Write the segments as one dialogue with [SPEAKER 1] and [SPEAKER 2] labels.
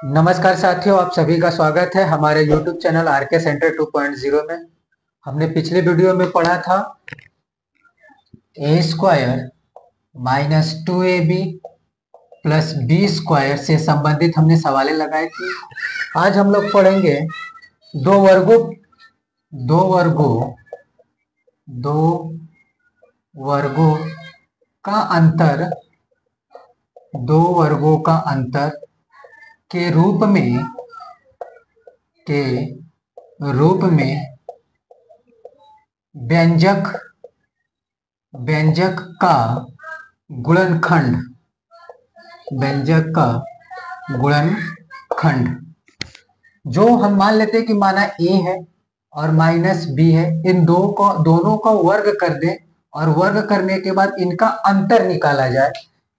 [SPEAKER 1] नमस्कार साथियों, आप सभी का स्वागत है हमारे YouTube चैनल आरके सेंटर 2.0 में। हमने पिछले वीडियो में पढ़ा था a² minus 2ab plus b² से संबंधित हमने सवालें लगाई थी। आज हम लोग पढ़ेंगे दो वर्गों दो वर्गों दो वर्गों का अंतर दो वर्गों का अंतर के रूप में व्यंजक व्यंजक का गुणनखंड व्यंजक का गुणनखंड जो हम मान लेते हैं कि माना a है और माइनस b है। इन दोनों का वर्ग कर दें और वर्ग करने के बाद इनका अंतर निकाला जाए।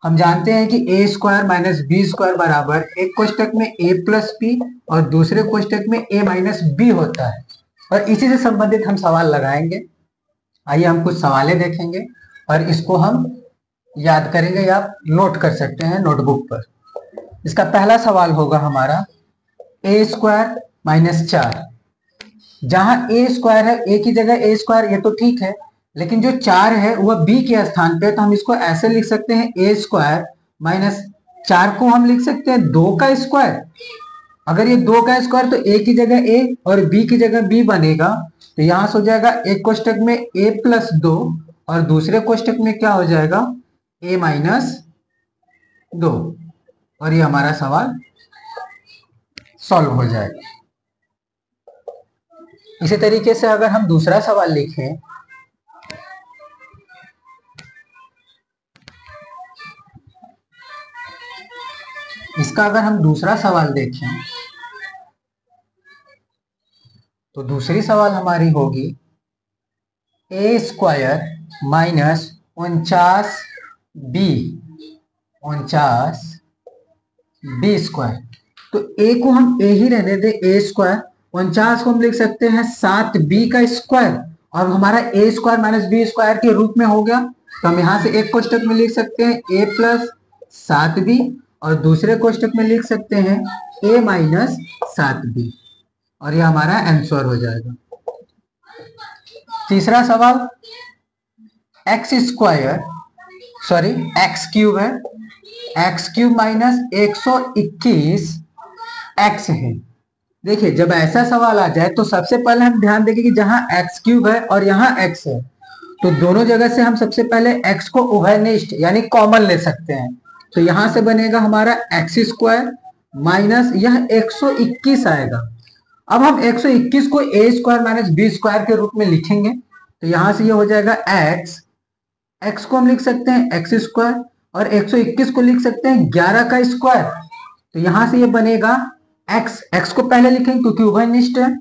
[SPEAKER 1] हम जानते हैं कि a² माइनस b² बराबर एक कोष्टक में a प्लस b और दूसरे कोष्टक में a माइनस b होता है, और इसी से संबंधित हम सवाल लगाएंगे। आइए हम कुछ सवालें देखेंगे और इसको हम याद करेंगे या नोट कर सकते हैं नोटबुक पर। इसका पहला सवाल होगा हमारा a² माइनस 4। जहां a² है, a की जगह a², ये तो ठीक है, लेकिन जो 4 है वह b के स्थान पे, तो हम इसको ऐसे लिख सकते हैं a² माइनस 4 को हम लिख सकते हैं 2 का स्क्वायर। अगर ये 2 का स्क्वायर तो a की जगह a और b की जगह b बनेगा, तो यहां से हो जाएगा एक कोष्टक में a प्लस 2 और दूसरे कोष्टक में क्या हो जाएगा a माइनस 2, और ये हमारा सवाल सॉल्व हो जाएगा। इसी तरीके से अगर हम दूसरा सवाल लिखें, इसका अगर हम दूसरा सवाल देखें तो दूसरी सवाल हमारी होगी a² माइनस 49b²। तो a को हम a ही रहने दें, a²। 49 को हम लिख सकते हैं 7b का स्क्वायर, और हमारा a² माइनस b² के रूप में हो गया, तो हम यहां से एक कोष्टक में लिख सकते हैं a प्लस 7b और दूसरे कोष्टक में लिख सकते हैं a माइनस 7b, और यह हमारा आंसर हो जाएगा। तीसरा सवाल x² x³ है, x³ माइनस 121 x है। देखिए, जब ऐसा सवाल आ जाए तो सबसे पहले हम ध्यान देंगे कि जहां x³ है और यहां x है, तो दोनों जगह से हम सबसे पहले x को उभयनिष्ठ यानी कॉमन ले सकते हैं। तो यहां से बनेगा हमारा x² माइनस यह 121 आएगा। अब हम 121 को a² माइनस b² के रूप में लिखेंगे, तो यहां से ये हो जाएगा x को हम लिख सकते हैं x² और 121 को लिख सकते हैं 11 का स्क्वायर। तो यहां से ये बनेगा x को पहले लिखेंगे क्योंकि उभयनिष्ठ है।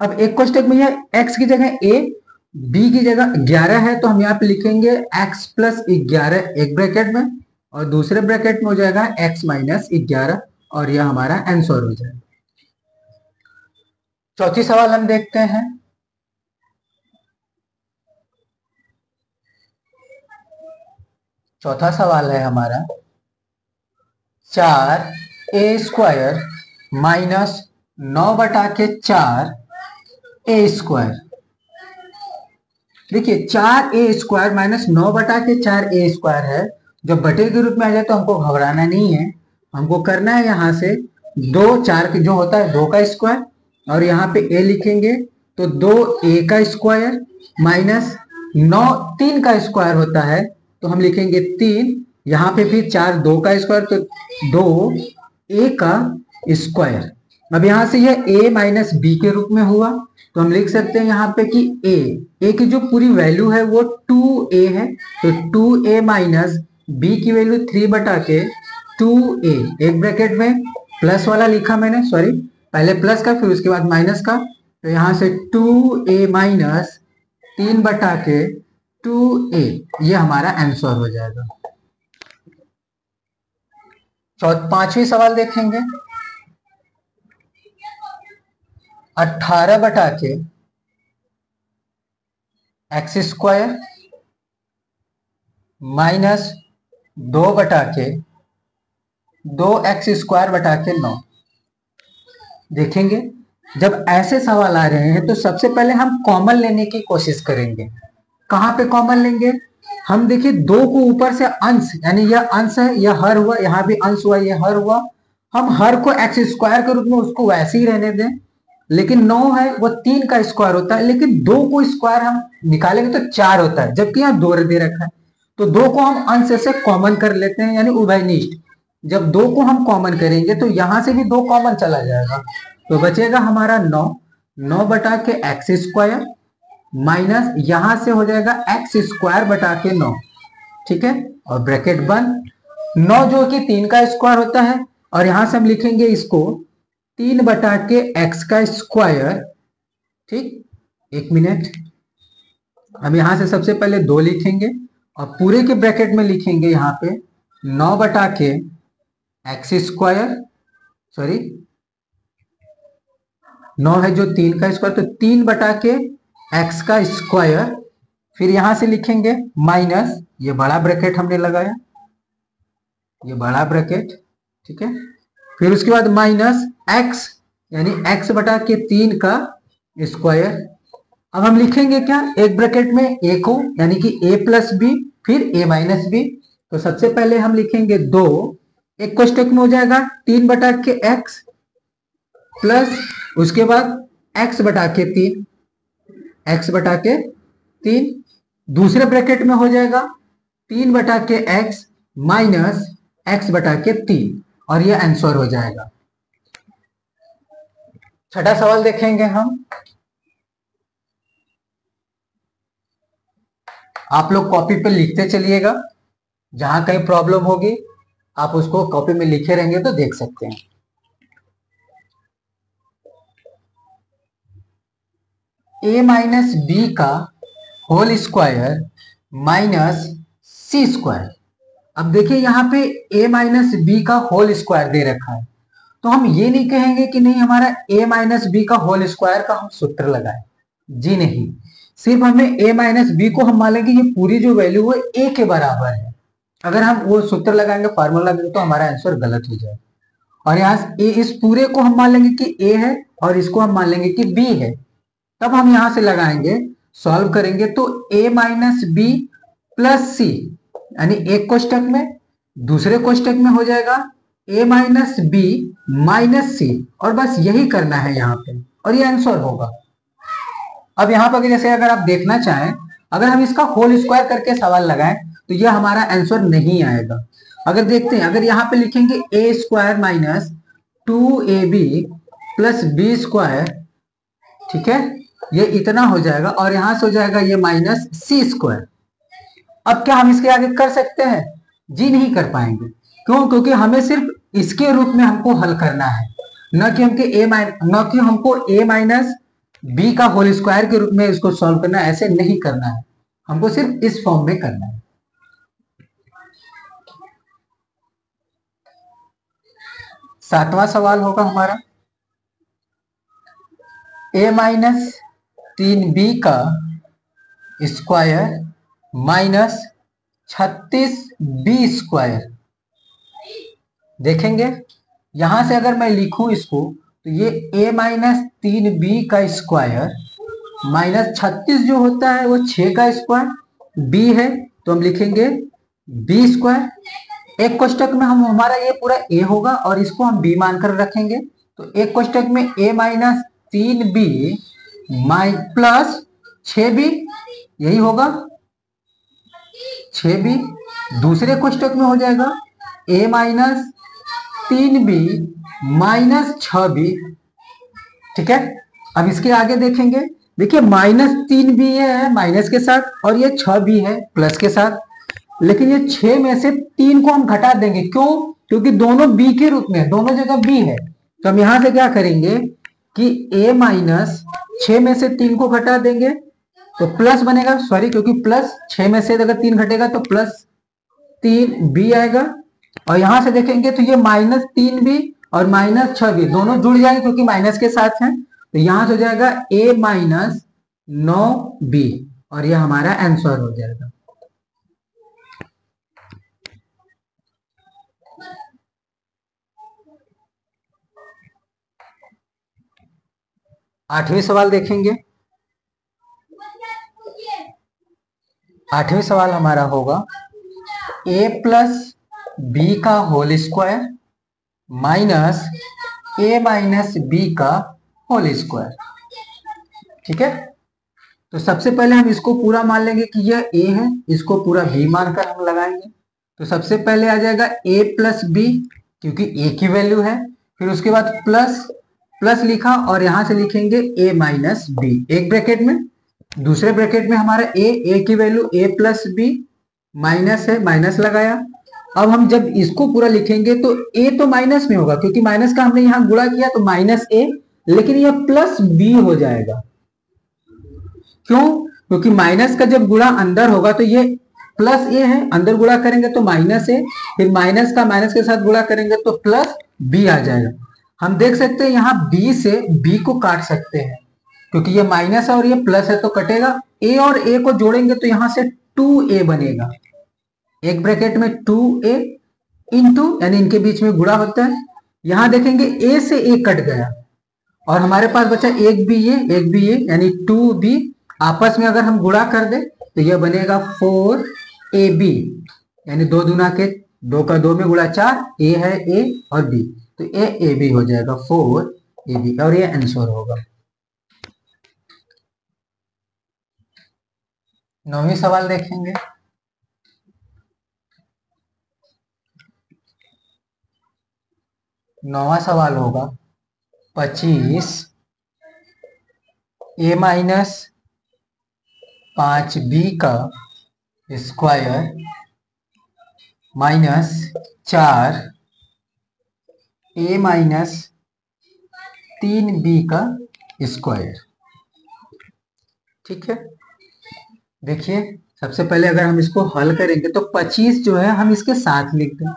[SPEAKER 1] अब एक कोष्टक में यह x की जगह a, b की जगह 11 है, तो हम यहाँ पे लिखेंगे x प्लस 11 एक ब्रैकेट में, और दूसरे ब्रैकेट में हो जाएगा x माइनस 11, और यह हमारा आंसर हो जाएगा। चौथी सवाल हम देखते हैं। चौथा सवाल है हमारा 4a² माइनस 9/4 a²। देखिए, 4a² माइनस 9/4 a² है। जब बटे के रूप में आ जाए तो हमको घबराना नहीं है, हमको करना है यहाँ से 4 जो होता है 2 का स्क्वायर, और यहाँ पे a लिखेंगे तो 2a का स्क्वायर माइनस 3 का स्क्वायर होता है, तो हम लिखेंगे 3। यहाँ पे भी 4 2 का स्क्वायर, तो 2a का स्क्वायर। अब यहाँ से यह a माइनस b के रूप में हुआ, तो हम लिख सकते हैं यहाँ पे कि a की जो पूरी वैल्यू है वो 2a है, तो 2a माइनस b की वैल्यू 3/2a, एक ब्रैकेट में प्लस वाला लिखा मैंने, सॉरी, पहले प्लस का फिर उसके बाद माइनस का, तो यहां से 2a माइनस 3/2a, ये हमारा आंसर हो जाएगा। पांचवी सवाल देखेंगे। 18/x² minus 2/2x² 9। देखेंगे जब ऐसे सवाल आ रहे हैं तो सबसे पहले हम कॉमन लेने की कोशिश करेंगे। कहाँ पे कॉमन लेंगे? हम देखिए दो को ऊपर से अंश, यानी यह अंश है, यह हर हुआ, यहाँ भी अंश हुआ, यह हर हुआ। हम हर को एक्स स्क्वायर के रूप में उसको वैसे ही रहने दें। लेकिन 9 है वो 3 का स्क्वायर होता है, लेकिन 2 को स्क्वायर हम निकालेंगे तो 4 होता है, जबकि यहाँ 2 दे रखा है। तो 2 को हम अंश से कॉमन कर लेते हैं, यानी उभयनिष्ठ। जब 2 को हम कॉमन करेंगे तो यहां से भी 2 कॉमन चला जाएगा, तो बचेगा हमारा 9। 9 बटा के एक्स स्क्वायर माइनस यहां से हो जाएगा एक्स स्क्वायर बटा के 9। ठीक है, और ब्रैकेट बंद। 9 जो कि 3 का स्क्वायर होता है, और यहां से हम लिखेंगे इसको 3 बटा के एक्स का स्क्वायर। ठीक, एक मिनट, हम यहां से सबसे पहले 2 लिखेंगे और पूरे के ब्रैकेट में लिखेंगे यहाँ पे 9 बटा के एक्स स्क्वायर, सॉरी 9 है जो 3 का स्क्वायर, तो 3 बटा के एक्स का स्क्वायर। फिर यहां से लिखेंगे माइनस, ये बड़ा ब्रैकेट हमने लगाया, ये बड़ा ब्रैकेट। ठीक है, फिर उसके बाद माइनस एक्स, यानी एक्स बटा के 3 का स्क्वायर। अब हम लिखेंगे क्या, एक ब्रैकेट में ए को, यानी कि ए प्लस बी, फिर ए माइनस बी। तो सबसे पहले हम लिखेंगे 2, एक कोष्टक में हो जाएगा 3 बटा के एक्स प्लस उसके बाद एक्स बटा के 3, एक्स बटा के 3। दूसरे ब्रैकेट में हो जाएगा 3 बटा के एक्स माइनस एक्स बटा के 3, और यह आंसर हो जाएगा। छठा सवाल देखेंगे हम। आप लोग कॉपी पे लिखते चलिएगा, जहां कहीं प्रॉब्लम होगी आप उसको कॉपी में लिखे रहेंगे तो देख सकते हैं। ए माइनस बी का होल स्क्वायर माइनस सी स्क्वायर। अब देखिए यहाँ पे ए माइनस बी का होल स्क्वायर दे रखा है, तो हम ये नहीं कहेंगे कि नहीं हमारा ए माइनस बी का होल स्क्वायर का हम सूत्र लगाएं। जी नहीं, सिर्फ हमें ए माइनस बी को हम मान लेंगे ये पूरी जो वैल्यू है ए के बराबर है। अगर हम वो सूत्र लगाएंगे, फार्मूला लगाएंगे, तो हमारा आंसर गलत हो जाएगा। और यहाँ इस पूरे को हम मान लेंगे कि ए है और इसको हम मान लेंगे कि बी है। तब हम यहां से लगाएंगे, सॉल्व करेंगे तो ए माइनस बी प्लस सी, यानी एक कोष्टक में, दूसरे कोष्टक में हो जाएगा ए माइनस बी माइनस सी, और बस यही करना है यहाँ पे, और ये आंसर होगा। अब यहाँ पर जैसे अगर आप देखना चाहें, अगर हम इसका होल स्क्वायर करके सवाल लगाएं तो ये हमारा आंसर नहीं आएगा। अगर देखते हैं, अगर यहाँ पे लिखेंगे a square minus 2ab plus b square, ठीक है, ये इतना हो जाएगा, और यहां से हो जाएगा ये माइनस सी स्क्वायर। अब क्या हम इसके आगे कर सकते हैं? जी नहीं कर पाएंगे। क्यों? क्योंकि हमें सिर्फ इसके रूप में हमको हल करना है, न कि हमको ए माइनस बी का होल स्क्वायर के रूप में इसको सॉल्व करना है, ऐसे नहीं करना है, हमको सिर्फ इस फॉर्म में करना है। सातवां सवाल होगा हमारा, ए माइनस 3b का स्क्वायर माइनस 36b स्क्वायर। देखेंगे यहां से अगर मैं लिखूं इसको, तो ये a माइनस 3b का स्क्वायर माइनस 36 जो होता है वो 6 का स्क्वायर, b है तो हम लिखेंगे b स्क्वायर। एक कोष्टक में हम हमारा ये पूरा a होगा और इसको हम b मानकर रखेंगे, तो एक कोष्टक में a minus 3b plus 6b, यही होगा 6b। दूसरे कोष्टक में हो जाएगा a minus 3b minus 6b। ठीक है, अब इसके आगे देखेंगे, देखिए माइनस 3b है माइनस के साथ, और ये 6b है प्लस के साथ, लेकिन ये 6 में से 3 को हम घटा देंगे। क्यों? क्योंकि दोनों b के रूप में, दोनों जगह b है, तो हम यहां से क्या करेंगे कि a माइनस 6 में से 3 को घटा देंगे तो प्लस बनेगा, सॉरी, क्योंकि प्लस 6 में से अगर 3 घटेगा तो प्लस 3b आएगा। और यहां से देखेंगे तो ये माइनस 3b और माइनस 6b दोनों जुड़ जाएंगे क्योंकि माइनस के साथ हैं, तो यहां से हो जाएगा a माइनस 9b, और ये हमारा आंसर हो जाएगा। 8वें सवाल देखेंगे। 8वें सवाल हमारा होगा a प्लस बी का whole square minus a minus B का होल स्क्वायर। ठीक है, तो सबसे पहले हम इसको पूरा मान लेंगे कि यह a है, इसको पूरा b मानकर हम लगाएंगे। तो सबसे पहले आ जाएगा a प्लस बी, क्योंकि a की वैल्यू है। फिर उसके बाद प्लस प्लस लिखा और यहां से लिखेंगे a माइनस बी एक ब्रैकेट में। दूसरे ब्रैकेट में हमारा a की value a plus B, minus है, माइनस लगाया। अब हम जब इसको पूरा लिखेंगे तो a तो माइनस में होगा, क्योंकि माइनस का हमने यहां गुणा किया तो माइनस a, लेकिन यह प्लस b हो जाएगा। क्यों? क्योंकि माइनस का जब गुणा अंदर होगा तो ये प्लस ए है, अंदर गुणा करेंगे तो माइनस ए, फिर माइनस का माइनस के साथ गुणा करेंगे तो प्लस बी आ जाएगा। हम देख सकते हैं यहाँ बी से बी को काट सकते हैं, क्योंकि ये माइनस है और ये प्लस है तो कटेगा। ए और ए को जोड़ेंगे तो यहां से 2a बनेगा, एक ब्रैकेट में 2a इंटू, यानी इनके बीच में गुणा होता है। यहां देखेंगे a से a कट गया और हमारे पास बचा एक भी ये एक भी ये, यानी 2b। आपस में अगर हम गुणा कर दे तो यह बनेगा 4ab, यानी दो दूना के दो का दो में गुणा 4, a है a और b, तो ab हो जाएगा 4ab, और ये आंसर होगा। 9वीं सवाल देखेंगे। 9वां सवाल होगा 25 a माइनस 5b का square minus 4 a minus 3b का स्क्वायर। ठीक है, देखिए सबसे पहले अगर हम इसको हल करेंगे तो 25 जो है हम इसके साथ लिख दें,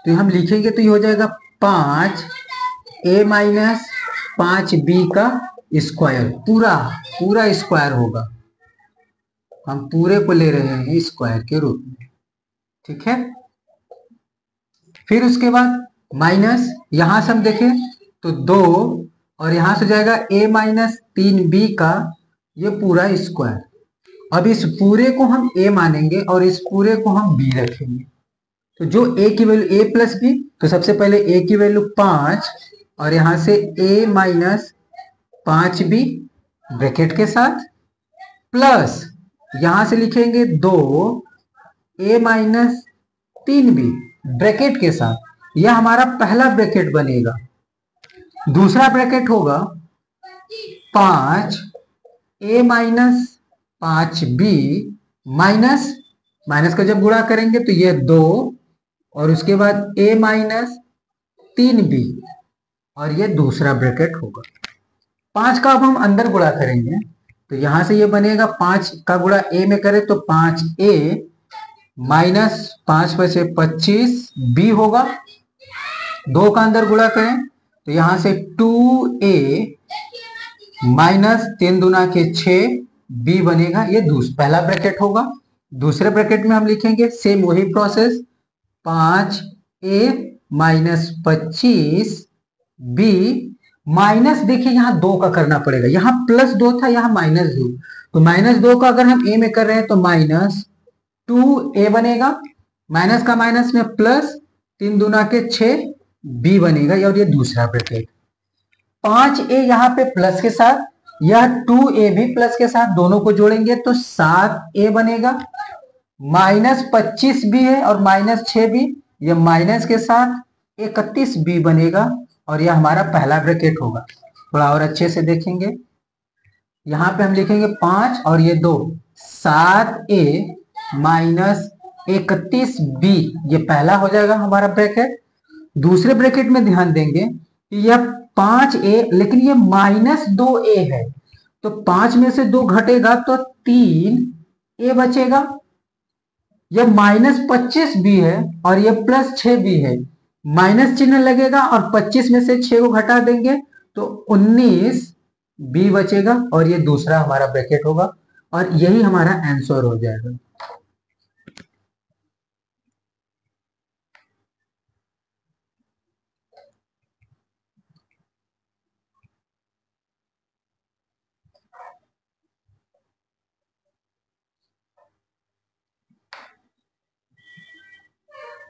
[SPEAKER 1] तो हम लिखेंगे तो ये हो जाएगा 5a माइनस 5b का स्क्वायर, पूरा पूरा स्क्वायर होगा, हम पूरे को ले रहे हैं स्क्वायर के रूप में। ठीक है, फिर उसके बाद माइनस, यहां से हम देखें तो 2, और यहां से जाएगा a माइनस 3b का ये पूरा स्क्वायर। अब इस पूरे को हम a मानेंगे और इस पूरे को हम b रखेंगे। तो जो a की वैल्यू a प्लस बी, तो सबसे पहले a की वैल्यू 5 और यहां से a माइनस 5b ब्रैकेट के साथ, प्लस यहां से लिखेंगे 2a माइनस 3b ब्रैकेट के साथ। यह हमारा पहला ब्रैकेट बनेगा। दूसरा ब्रैकेट होगा 5a minus 5b minus, minus का जब गुणा करेंगे तो ये 2, और उसके बाद a माइनस 3b, और ये दूसरा ब्रैकेट होगा। 5 का अब हम अंदर गुणा करेंगे तो यहां से ये बनेगा 5 का गुणा a में करें तो 5a माइनस 5 बचे 25b होगा। 2 का अंदर गुणा करें तो यहां से 2a माइनस 3 दूना के 6b बनेगा, ये पहला ब्रैकेट होगा। दूसरे ब्रैकेट में हम लिखेंगे सेम वही process, 5a minus 25b minus, देखिए यहां 2 का करना पड़ेगा, यहां प्लस 2 था, यहां माइनस 2, तो माइनस 2 का अगर हम a में कर रहे हैं तो माइनस 2a बनेगा, माइनस का माइनस में प्लस, 3 दूना के 6b बनेगा, और ये दूसरा ब्रैकेट। 5a यहाँ पे प्लस के साथ, यह 2a भी प्लस के साथ, दोनों को जोड़ेंगे तो 7a बनेगा, माइनस 25b है और माइनस 6b, ये माइनस के साथ 31b बनेगा, और यह हमारा पहला ब्रैकेट होगा। थोड़ा और अच्छे से देखेंगे, यहां पे हम लिखेंगे 5 और ये 2, 7a माइनस 31b, ये पहला हो जाएगा हमारा ब्रैकेट। दूसरे ब्रैकेट में ध्यान देंगे कि यह 5a, लेकिन ये माइनस 2a है, तो 5 में से 2 घटेगा तो 3a बचेगा। यह माइनस 25b है और यह प्लस 6b है, माइनस चिन्ह लगेगा और 25 में से 6 को घटा देंगे तो 19b बचेगा, और ये दूसरा हमारा ब्रैकेट होगा, और यही हमारा आंसर हो जाएगा।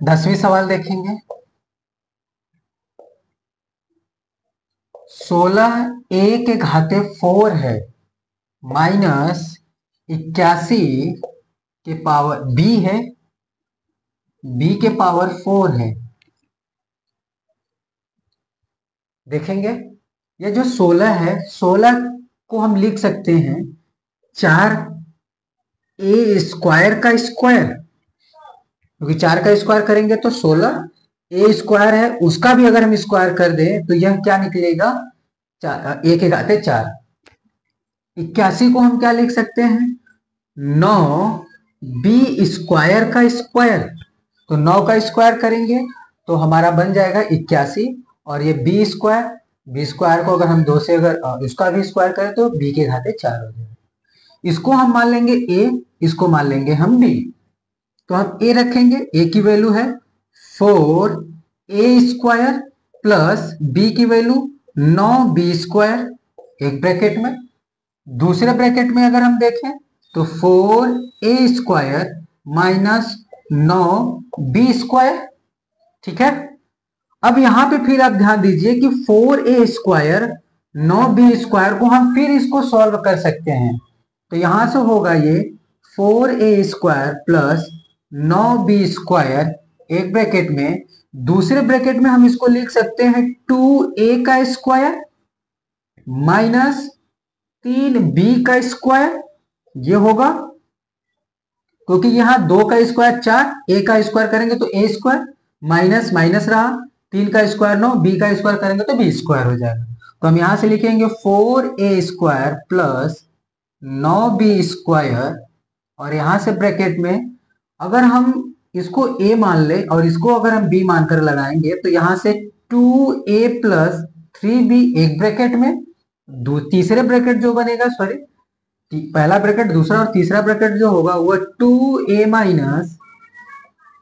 [SPEAKER 1] 10वीं सवाल देखेंगे। 16 a के घाते 4 है माइनस 81 के पावर b है, b के पावर 4 है। देखेंगे ये जो 16 है, 16 को हम लिख सकते हैं 4a² का स्क्वायर, क्योंकि 4 का स्क्वायर करेंगे तो 16 a² है, उसका भी अगर हम स्क्वायर कर दें तो यह क्या निकलेगा, a के घाते 4। 81 को हम क्या लिख सकते हैं, 9b² का स्क्वायर, तो 9 का स्क्वायर करेंगे तो हमारा बन जाएगा 81, और ये b² को अगर हम 2 से अगर उसका भी स्क्वायर करें तो b के घाते 4 हो जाएगा। इसको हम मान लेंगे a, इसको मान लेंगे हम b। तो हम a रखेंगे, a की वैल्यू है 4a² प्लस b की वैल्यू 9b², एक ब्रैकेट में। दूसरे ब्रैकेट में अगर हम देखें तो 4a² माइनस 9b²। ठीक है, अब यहां पे फिर आप ध्यान दीजिए कि 4a² 9b² को हम फिर इसको सॉल्व कर सकते हैं। तो यहां से होगा ये 4a² प्लस 9b², एक ब्रैकेट में। दूसरे ब्रैकेट में हम इसको लिख सकते हैं 2a² माइनस 3b², ये होगा, क्योंकि यहां 2 का स्क्वायर 4, a का स्क्वायर करेंगे तो a² माइनस माइनस रहा, 3 का स्क्वायर 9, b का स्क्वायर करेंगे तो b² हो जाएगा। तो हम यहां से लिखेंगे 4a² प्लस 9b², और यहां से ब्रैकेट में अगर हम इसको a मान ले और इसको अगर हम b मानकर लगाएंगे तो यहां से 2a प्लस 3b, एक ब्रैकेट में। तीसरे ब्रैकेट जो बनेगा, सॉरी पहला ब्रैकेट दूसरा और तीसरा ब्रैकेट जो होगा वो 2a माइनस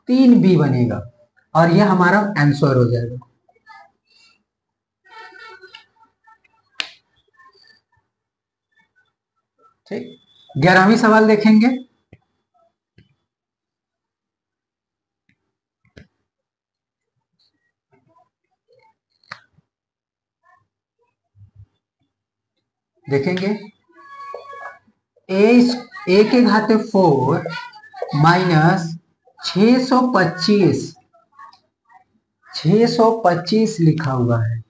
[SPEAKER 1] 3b बनेगा, और ये हमारा आंसर हो जाएगा। ठीक, 11वीं सवाल देखेंगे। देखेंगे a के घाते 4 माइनस 625 लिखा हुआ है।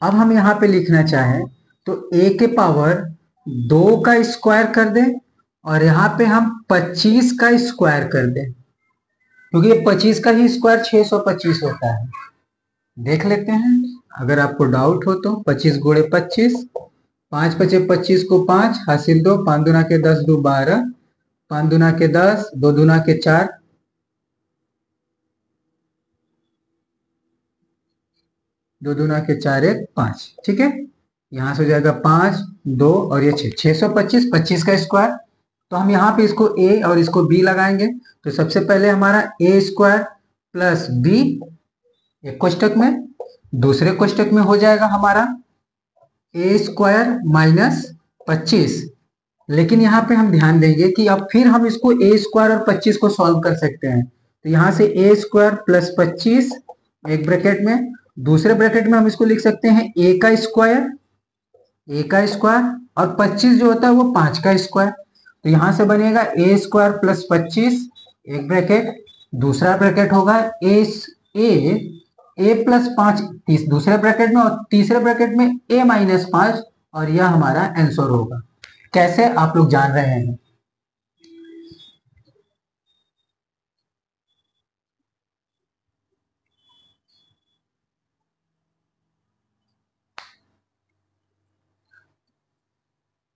[SPEAKER 1] अब हम यहां पे लिखना चाहें तो a के पावर 2 का स्क्वायर कर दें, और यहां पे हम 25 का स्क्वायर कर दें, क्योंकि ये 25 का ही स्क्वायर 625 होता है। देख लेते हैं, अगर आपको डाउट हो तो 25 गुणे 25, 5 पचे 25 को 5 हासिल 2, 5 दूना के 10, 2 12, 5 दूना के 10, 2 दूना के 4, 2 दूना के 4 1 5। ठीक है, यहां से हो जाएगा 5 2 और ये 625, 25 का स्क्वायर। तो हम यहाँ पे इसको a और इसको b लगाएंगे, तो सबसे पहले हमारा a² प्लस b एक कोष्टक में, दूसरे कोष्टक में हो जाएगा हमारा a² माइनस 25। लेकिन यहाँ पे हम ध्यान देंगे कि अब फिर हम इसको a² और 25 को सॉल्व कर सकते हैं। तो यहाँ से a² प्लस 25 एक ब्रैकेट में, दूसरे ब्रैकेट में हम इसको लिख सकते हैं a का स्क्वायर और 25 जो होता है वो 5 का स्क्वायर। तो यहां से बनेगा a² प्लस 25 एक ब्रैकेट, दूसरा ब्रैकेट होगा a प्लस 5 दूसरे ब्रैकेट में, और तीसरे ब्रैकेट में a माइनस 5, और यह हमारा आंसर होगा। कैसे, आप लोग जान रहे हैं।